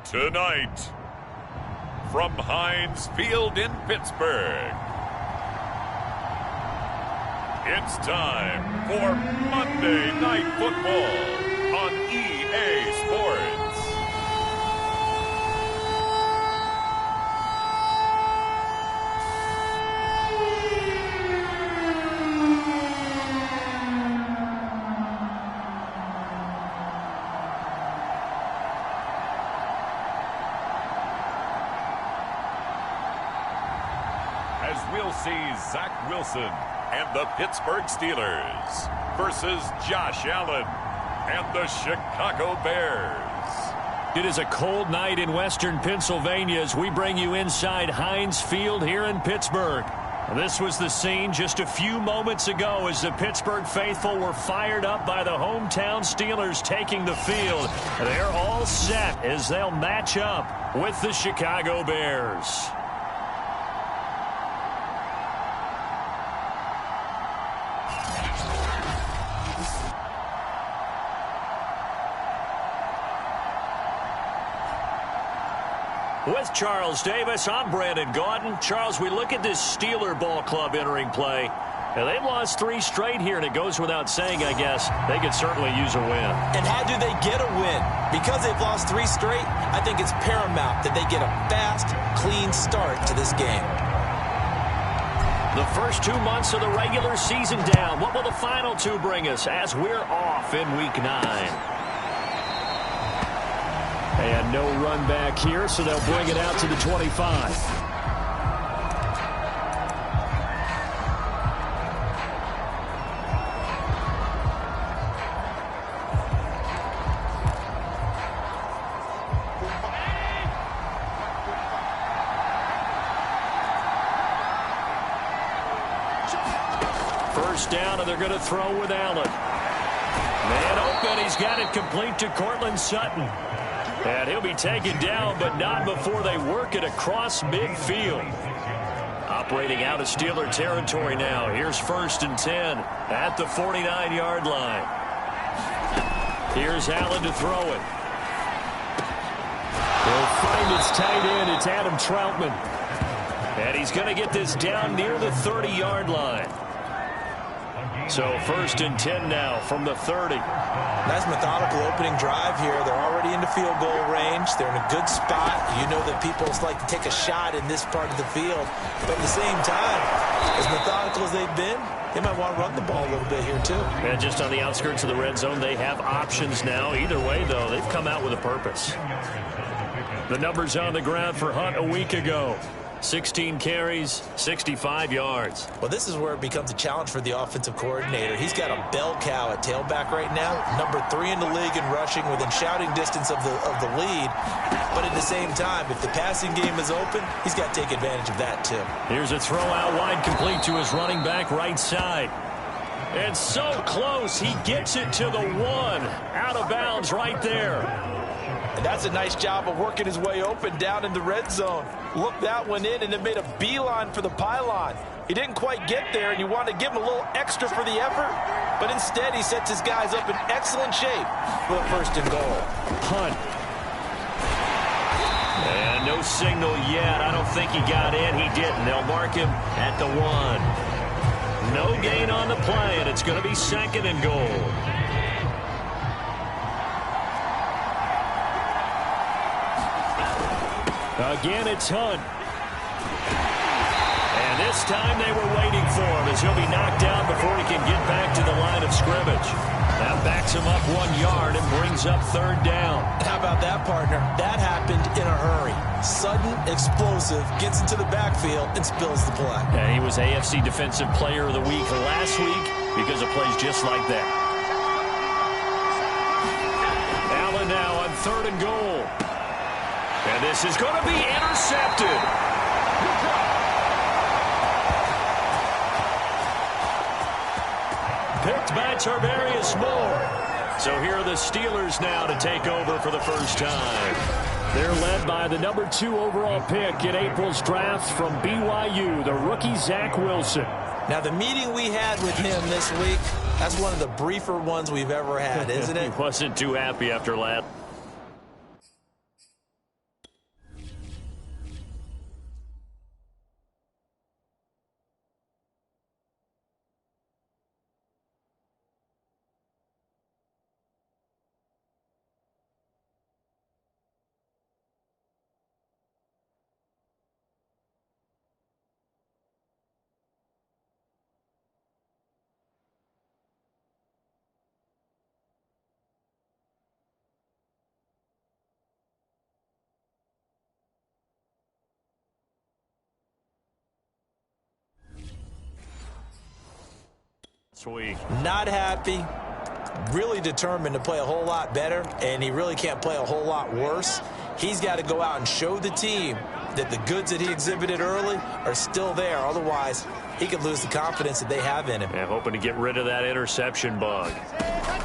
Tonight, from Heinz Field in Pittsburgh, it's time for Monday Night Football on EA Sports. As we'll see Zach Wilson and the Pittsburgh Steelers versus Josh Allen and the Chicago Bears. It is a cold night in western Pennsylvania as we bring you inside Heinz Field here in Pittsburgh. This was the scene just a few moments ago as the Pittsburgh faithful were fired up by the hometown Steelers taking the field. They're all set as they'll match up with the Chicago Bears. With Charles Davis, I'm Brandon Gaudin. Charles, we look at this Steeler ball club entering play. Now, they've lost 3 straight here, and it goes without saying, I guess, they could certainly use a win. And how do they get a win? Because they've lost 3 straight, I think it's paramount that they get a fast, clean start to this game. The first 2 months of the regular season down. What will the final 2 bring us as we're off in Week 9? And no run back here, so they'll bring it out to the 25. First down, and they're going to throw with Allen. Man open, he's got it complete to Courtland Sutton. And he'll be taken down, but not before they work it across midfield. Operating out of Steeler territory now. Here's 1st and 10 at the 49-yard line. Here's Allen to throw it. He'll find his tight end. It's Adam Troutman. And he's going to get this down near the 30-yard line. So 1st and 10 now from the 30. Nice methodical opening drive here. They're already into field goal range. They're in a good spot. You know that people like to take a shot in this part of the field. But at the same time, as methodical as they've been, they might want to run the ball a little bit here too. And just on the outskirts of the red zone, they have options now. Either way, though, they've come out with a purpose. The numbers on the ground for Hunt a week ago. 16 carries, 65 yards. Well, this is where it becomes a challenge for the offensive coordinator. He's got a bell cow at tailback right now, number 3 in the league in rushing, within shouting distance of the lead. But at the same time, if the passing game is open, he's got to take advantage of that too. Here's a throw out wide, complete to his running back right side. And so close, he gets it to the 1. Out of bounds right there. And that's a nice job of working his way open down in the red zone. Looked that one in and then made a beeline for the pylon. He didn't quite get there, and you want to give him a little extra for the effort. But instead, he sets his guys up in excellent shape for the 1st and goal. Hunt. And no signal yet. I don't think he got in. He didn't. They'll mark him at the 1. No gain on the play, and it's going to be 2nd and goal. Again, it's Hunt. And this time they were waiting for him as he'll be knocked down before he can get back to the line of scrimmage. That backs him up 1 yard and brings up 3rd down. How about that, partner? That happened in a hurry. Sudden, explosive, gets into the backfield and spills the play. And he was AFC Defensive Player of the Week last week because of plays just like that. Allen now on 3rd and goal. And this is going to be intercepted. Picked by Tarvarius Moore. So here are the Steelers now to take over for the first time. They're led by the number 2 overall pick in April's draft from BYU, the rookie Zach Wilson. Now, the meeting we had with him this week, that's one of the briefer ones we've ever had, isn't it? He wasn't too happy after last. Sweet. Not happy, really determined to play a whole lot better, and he really can't play a whole lot worse. He's got to go out and show the team that the goods that he exhibited early are still there. Otherwise, he could lose the confidence that they have in him. And hoping to get rid of that interception bug.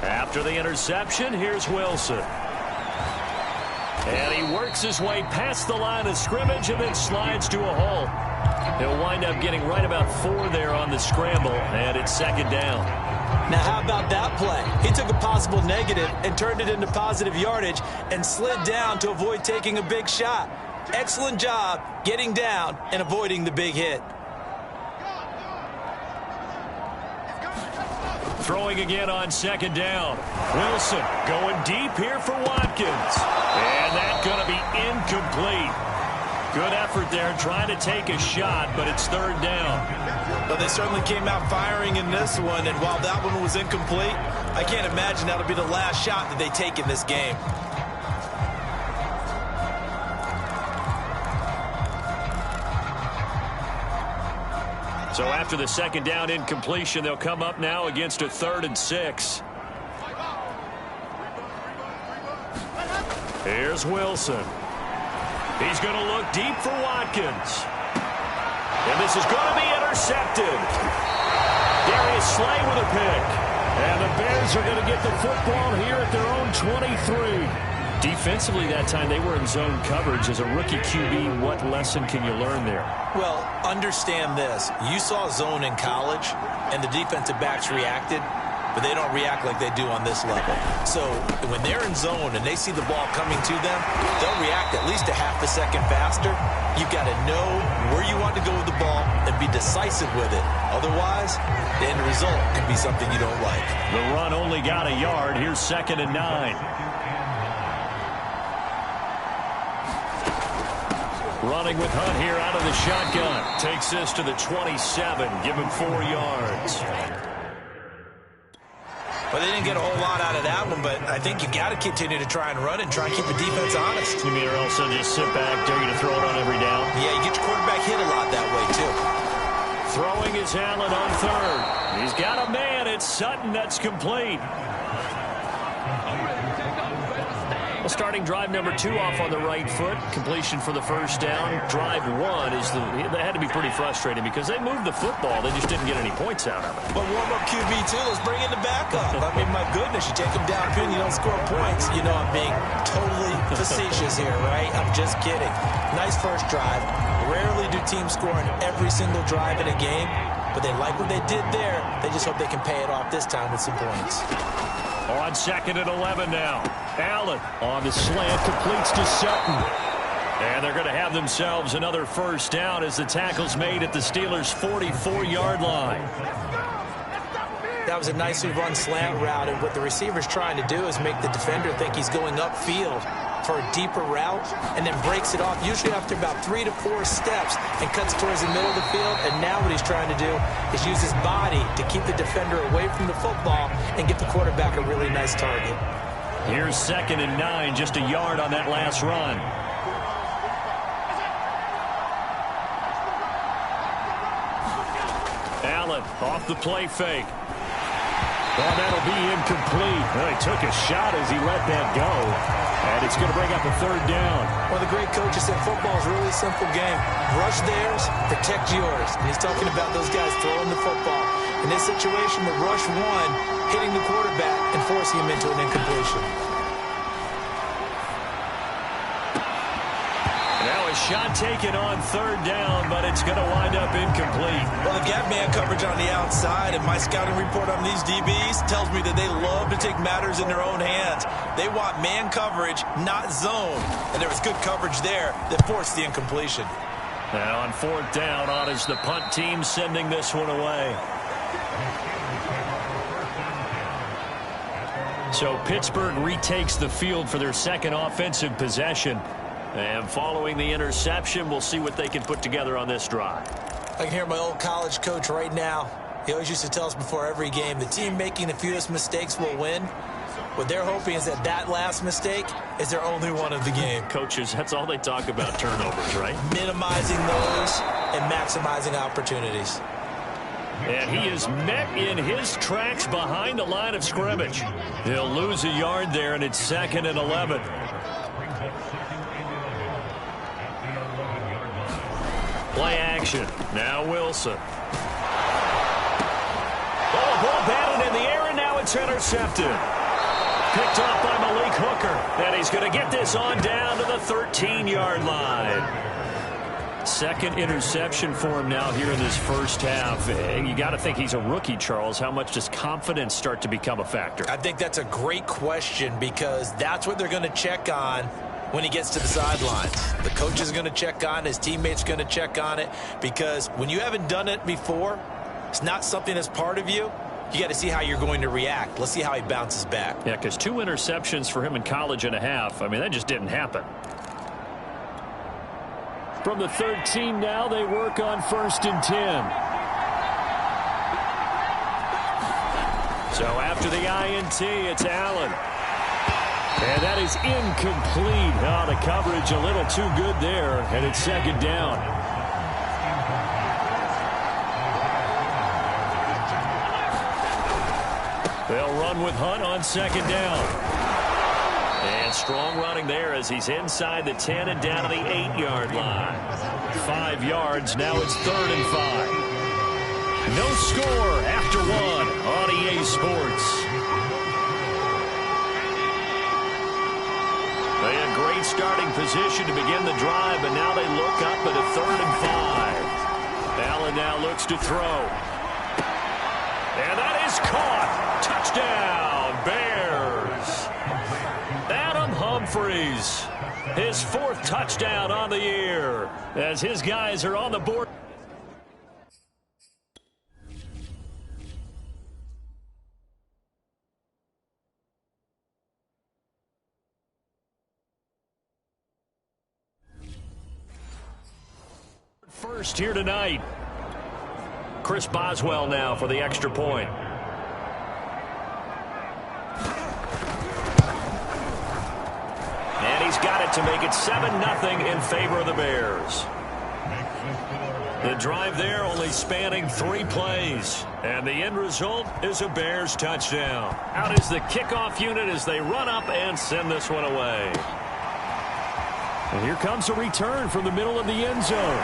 After the interception, here's Wilson. And he works his way past the line of scrimmage and then slides to a hole. He'll wind up getting right about 4 there on the scramble, and it's 2nd down. Now, how about that play? He took a possible negative and turned it into positive yardage and slid down to avoid taking a big shot. Excellent job getting down and avoiding the big hit. Throwing again on 2nd down. Wilson going deep here for Watkins. And that's going to be incomplete. Good effort there trying to take a shot, but it's 3rd down. But they certainly came out firing in this one, and while that one was incomplete, I can't imagine that'll be the last shot that they take in this game. So after the 2nd down incompletion, they'll come up now against a 3rd and 6. Here's Wilson. He's going to look deep for Watkins. And this is going to be intercepted. Darius Slay with a pick. And the Bears are going to get the football here at their own 23. Defensively that time, they were in zone coverage. As a rookie QB, what lesson can you learn there? Well, understand this. You saw zone in college, and the defensive backs reacted, but they don't react like they do on this level. So when they're in zone and they see the ball coming to them, they'll react at least a half a second faster. You've got to know where you want to go with the ball and be decisive with it. Otherwise, the end result could be something you don't like. The run only got a yard. Here's 2nd and 9. Running with Hunt here out of the shotgun. Takes this to the 27. Give him 4 yards. Well, they didn't get a whole lot out of that one, but I think you got to continue to try and run and try and keep the defense honest. You mean or also just sit back, dare you to throw it on every down? Yeah, you get your quarterback hit a lot that way, too. Throwing is Allen on 3rd. He's got a man. It's Sutton. That's complete. Well, starting drive number 2 off on the right foot. Completion for the 1st down. Drive 1 is they had to be pretty frustrating because they moved the football. They just didn't get any points out of it. But warm-up QB, too. Let's bring in the backup. I mean, my goodness, you take him downfield and you don't score points. You know I'm being totally facetious here, right? I'm just kidding. Nice first drive. Rarely do teams score on every single drive in a game, but they like what they did there. They just hope they can pay it off this time with some points. On 2nd and 11 now. Allen on the slant, completes to Sutton. And they're going to have themselves another 1st down as the tackle's made at the Steelers' 44-yard line. That was a nicely run slant route, and what the receiver's trying to do is make the defender think he's going upfield for a deeper route and then breaks it off, usually after about 3 to 4 steps, and cuts towards the middle of the field. And now what he's trying to do is use his body to keep the defender away from the football and get the quarterback a really nice target. Here's 2nd and 9, just a yard on that last run. Allen off the play fake. Well, that'll be incomplete. Well, he took a shot as he let that go. And it's going to bring up a 3rd down. One of the great coaches said football is a really simple game. Rush theirs, protect yours. And he's talking about those guys throwing the football. In this situation, the rush one, hitting the quarterback and forcing him into an incompletion. Now a shot taken on 3rd down, but it's going to wind up incomplete. Well, they've got man coverage on the outside, and my scouting report on these DBs tells me that they love to take matters in their own hands. They want man coverage, not zone. And there was good coverage there that forced the incompletion. Now on 4th down, on is the punt team sending this one away. So Pittsburgh retakes the field for their 2nd offensive possession. And following the interception, we'll see what they can put together on this drive. I can hear my old college coach right now. He always used to tell us before every game, the team making the fewest mistakes will win. What they're hoping is that that last mistake is their only one of the game. Coaches, that's all they talk about, turnovers, right? Minimizing those and maximizing opportunities. And he is met in his tracks behind the line of scrimmage. He'll lose a yard there, and it's 2nd and 11. Play action. Now Wilson. Oh, ball batted in the air, and now it's intercepted. Picked off by Malik Hooker. And he's going to get this on down to the 13-yard line. Second interception for him now here in this first half. You got to think he's a rookie, Charles. How much does confidence start to become a factor? I think that's a great question because that's what they're going to check on when he gets to the sidelines. The coach is going to check on it. His teammates are going to check on it because when you haven't done it before, it's not something that's part of you. You got to see how you're going to react. Let's see how he bounces back. Yeah, because 2 interceptions for him in college and a half. I mean, that just didn't happen. From the 13 now, they work on 1st and 10. So after the INT, it's Allen. And that is incomplete. Oh, the coverage a little too good there, and it's 2nd down. They'll run with Hunt on 2nd down. And strong running there as he's inside the 10 and down to the 8-yard line. 5 yards. Now it's 3rd and 5. No score after 1 on EA Sports. They had great starting position to begin the drive, but now they look up at a 3rd and 5. Allen now looks to throw. And that is caught. Touchdown, Bears. Adam Humphries, his 4th touchdown on the year as his guys are on the board. First here tonight. Chris Boswell now for the extra point. And he's got it to make it 7-0 in favor of the Bears. The drive there only spanning 3 plays. And the end result is a Bears touchdown. Out is the kickoff unit as they run up and send this one away. And here comes a return from the middle of the end zone.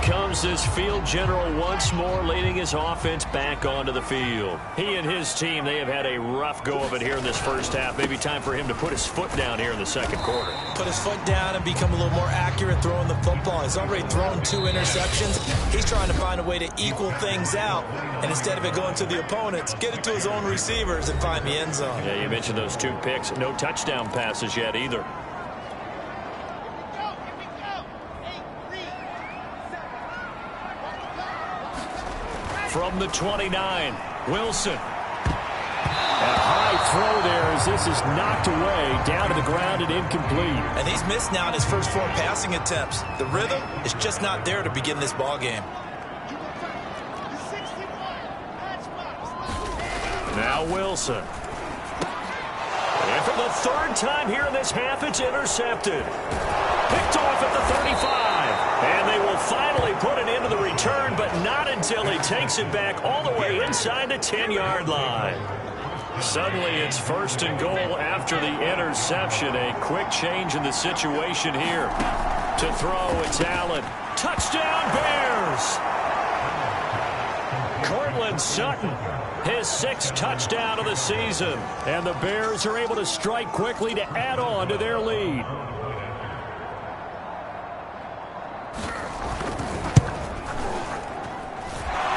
Comes this field general once more, leading his offense back onto the field. He and his team, they have had a rough go of it here in this first half. Maybe time for him to put his foot down here in the 2nd quarter. Put his foot down and become a little more accurate throwing the football. He's already thrown 2 interceptions. He's trying to find a way to equal things out. And instead of it going to the opponents, get it to his own receivers and find the end zone. Yeah, you mentioned those 2 picks. No touchdown passes yet either. From the 29, Wilson. A high throw there as this is knocked away, down to the ground and incomplete. And he's missed now in his first 4 passing attempts. The rhythm is just not there to begin this ball game. Now Wilson. And for the 3rd time here in this half, it's intercepted. Picked off at the 35. And they will finally put it into the return, but not until he takes it back all the way inside the 10-yard line. Suddenly it's 1st and goal after the interception. A quick change in the situation here. To throw, it's Allen. Touchdown, Bears! Courtland Sutton, his 6th touchdown of the season. And the Bears are able to strike quickly to add on to their lead.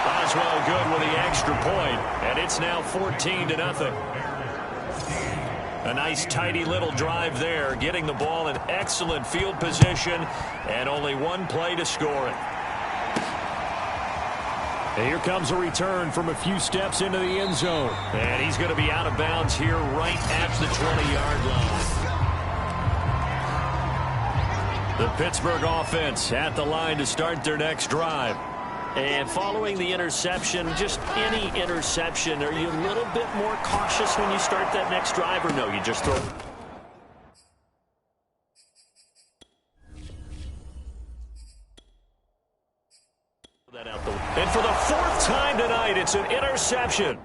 Boswell good with the extra point, and it's now 14-0. A nice tidy little drive there, getting the ball in excellent field position, and only 1 play to score it. And here comes a return from a few steps into the end zone. And he's going to be out of bounds here right at the 20-yard line. The Pittsburgh offense at the line to start their next drive. And following the interception, just any interception, are you a little bit more cautious when you start that next drive, or no, you just throw that out the way? And for the fourth time tonight, it's an interception.